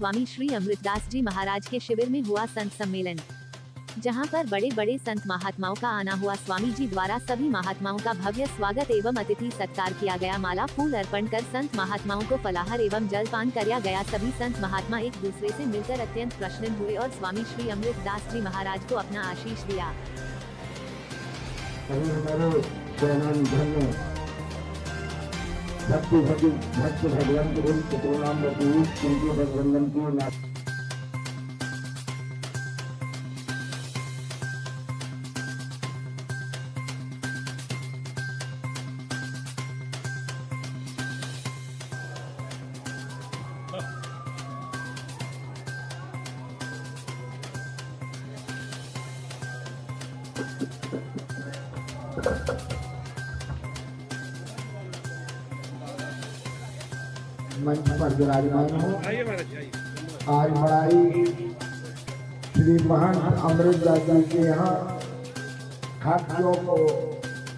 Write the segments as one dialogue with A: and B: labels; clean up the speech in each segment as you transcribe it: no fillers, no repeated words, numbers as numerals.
A: स्वामी श्री अमृतदास जी महाराज के शिविर में हुआ संत सम्मेलन, जहां पर बड़े बड़े संत महात्माओं का आना हुआ। स्वामी जी द्वारा सभी महात्माओं का भव्य स्वागत एवं अतिथि सत्कार किया गया। माला फूल अर्पण कर संत महात्माओं को फलाहार एवं जलपान कराया गया। सभी संत महात्मा एक दूसरे से मिलकर अत्यंत प्रसन्न हुए और स्वामी श्री अमृतदास जी महाराज को अपना आशीष दिया।
B: भक्त भगवान मंच पर विराजमान हो। आज बड़ाई श्री महंत अमृतदास जी के यहाँ खाद्यों को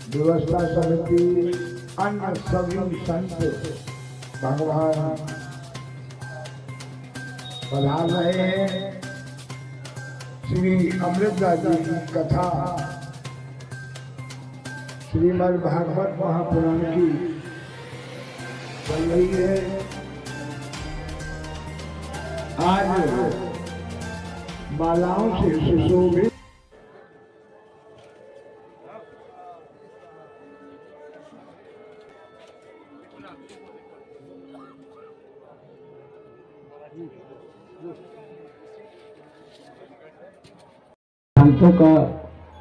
B: व्यवस्था समिति अन्य सभी संत भगवान पधार रहे हैं। श्री अमृतदास जी की कथा श्रीमद् भागवत महापुराण की चल रही है। आज मालाओं से सुशोभित संतों का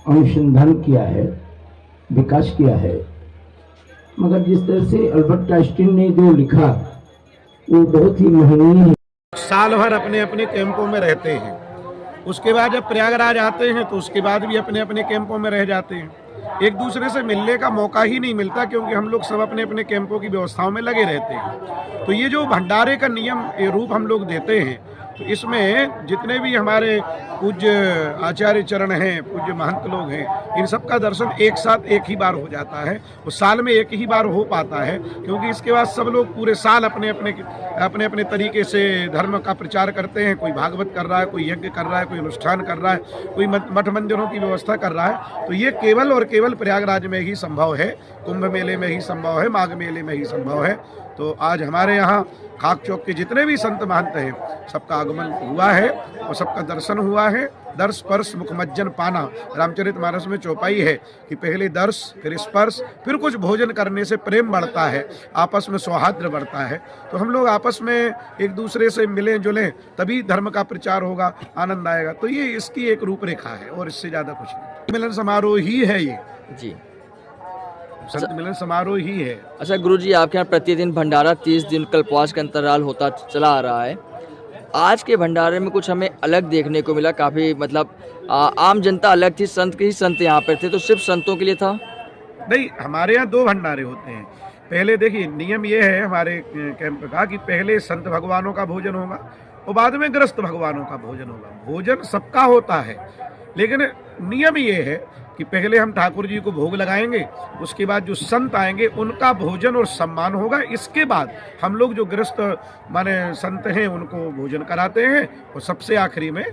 B: अनुसंधान किया है, विकास किया है। मगर जिस तरह से अल्बर्ट आइंस्टीन ने जो लिखा वो बहुत ही महनीय है।
C: साल भर अपने अपने कैंपों में रहते हैं, उसके बाद जब प्रयागराज आते हैं तो उसके बाद भी अपने अपने कैंपों में रह जाते हैं। एक दूसरे से मिलने का मौका ही नहीं मिलता, क्योंकि हम लोग सब अपने अपने कैंपों की व्यवस्थाओं में लगे रहते हैं। तो ये जो भंडारे का नियम रूप हम लोग देते हैं, तो इसमें जितने भी हमारे पूज्य आचार्य चरण हैं, पूज्य महंत लोग हैं, इन सब का दर्शन एक साथ एक ही बार हो जाता है। वो साल में एक ही बार हो पाता है, क्योंकि इसके बाद सब लोग पूरे साल अपने अपने तरीके से धर्म का प्रचार करते हैं। कोई भागवत कर रहा है, कोई यज्ञ कर रहा है, कोई अनुष्ठान कर रहा है, कोई मठ मंदिरों की व्यवस्था कर रहा है। तो ये केवल और केवल प्रयागराज में ही संभव है, कुंभ मेले में ही संभव है, माघ मेले में ही संभव है। तो आज हमारे यहाँ खाक चौक के जितने भी संत महंत हैं, सबका आगमन हुआ है और सबका दर्शन हुआ है। दर्श स्पर्श मुखमज्जन पाना, रामचरितमानस में चौपाई है कि पहले दर्श, फिर स्पर्श, फिर कुछ भोजन करने से प्रेम बढ़ता है, आपस में सौहार्द बढ़ता है। तो हम लोग आपस में एक दूसरे से मिलें जुलें, तभी धर्म का प्रचार होगा, आनंद आएगा। तो ये इसकी एक रूपरेखा है और इससे ज़्यादा कुछ नहीं। मिलन समारोह ही है ये
D: जी,
C: संत मिलन समारोह ही है।
D: अच्छा गुरुजी, आपके यहाँ प्रतिदिन भंडारा 30 दिन कल्पवास का अंतराल होता चला आ रहा है। आज के भंडारे में कुछ हमें अलग देखने को मिला। काफ़ी मतलब आम जनता अलग थी, संत के ही संत यहाँ पर थे, तो सिर्फ संतों के लिए था?
C: नहीं, हमारे यहाँ 2 भंडारे होते हैं। पहले देखिए, नियम ये है हमारे कैंप का कि पहले संत भगवानों का भोजन होगा और बाद में गृहस्थ भगवानों का भोजन होगा। भोजन सबका होता है, लेकिन नियम ये है कि पहले हम ठाकुर जी को भोग लगाएंगे, उसके बाद जो संत आएंगे उनका भोजन और सम्मान होगा। इसके बाद हम लोग जो गृहस्थ माने संत हैं उनको भोजन कराते हैं, और सबसे आखिरी में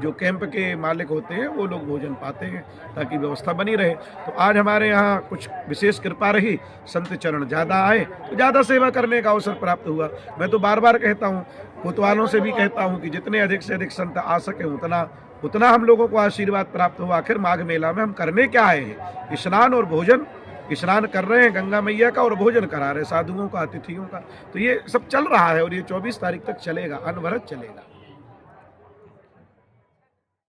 C: जो कैंप के मालिक होते हैं वो लोग भोजन पाते हैं, ताकि व्यवस्था बनी रहे। तो आज हमारे यहाँ कुछ विशेष कृपा रही, संत चरण ज़्यादा आए तो ज़्यादा सेवा करने का अवसर प्राप्त हुआ। मैं तो बार बार कहता हूँ, कोतवालों से भी कहता हूँ कि जितने अधिक से अधिक संत आ सके उतना हम लोगों को आशीर्वाद प्राप्त हो। आखिर माघ मेला में हम करने क्या आए हैं? स्नान और भोजन। स्नान कर रहे हैं गंगा मैया का और भोजन करा रहे हैं साधुओं का, अतिथियों का। तो ये सब चल रहा है और ये 24 तारीख तक चलेगा, अनवरत चलेगा।